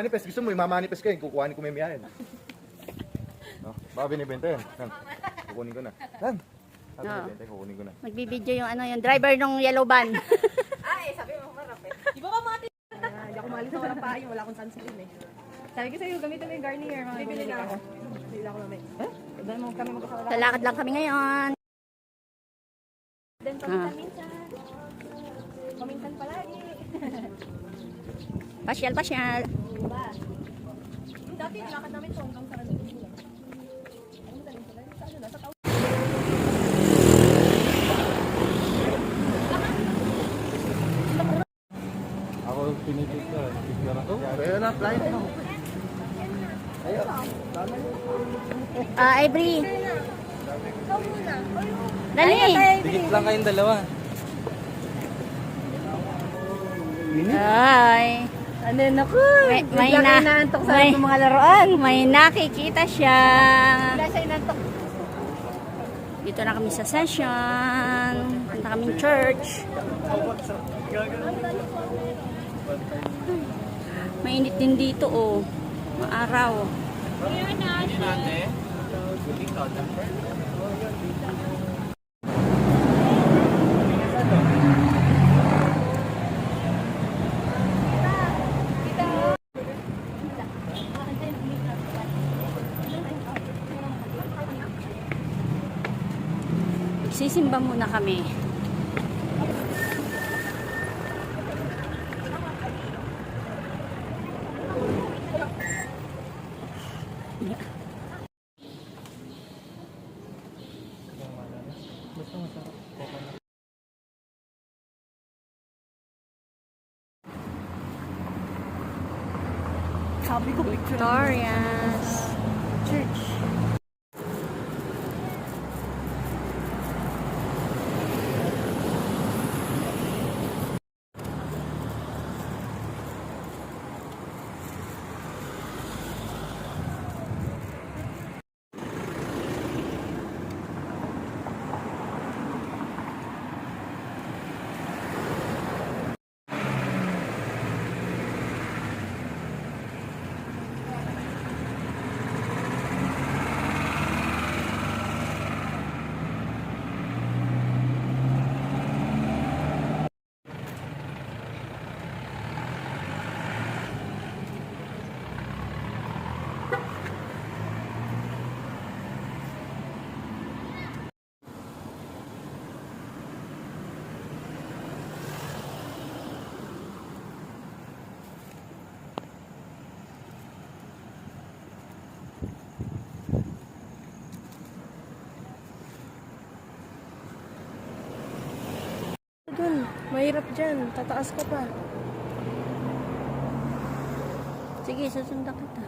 manifest. Gusto mo, imamanifest ko yun. Kukuhanin ko may miyahin. No? Baka binibenta yun. Yan. Kukunin ko na. Yan. Baka binibenta yun. Kukunin ko na. Magbibideo yung ano, yung driver ng yellow van. Sabi mo, marap eh. Di ba ba mati? Hindi ako malis na walang payo. Wala akong sunscreen eh. Sabi ko sa'yo, gamitin mo yung Garnier. Bibili na ako. Bibili ako namin. Doon mo kami magkasama. Lalakad lang kami ngayon. Then paminsan-minsan. Paminsan palagi. Pasyal, pasyal. Diba? Dati nilakad namin ito hanggang sa ano. Ano mo talim sila? Sa ano na? Sa tao. Ako pinipit ka. Picture ako. Kaya na, flight mo. Ivory. Dali. Dikit lang kayong dalawa. Ay. Ano na ko? May inaantok sa mga laruan. May nakikita siya. Wala siya inantok. Dito na kami sa session. Punta kaming church. Mainit din dito oh. Maaraw. Sisimba muna kami. Sabi ko, Victoria's Church. dun. Mahirap dyan. Tataas ka pa. Sige, susundan kita.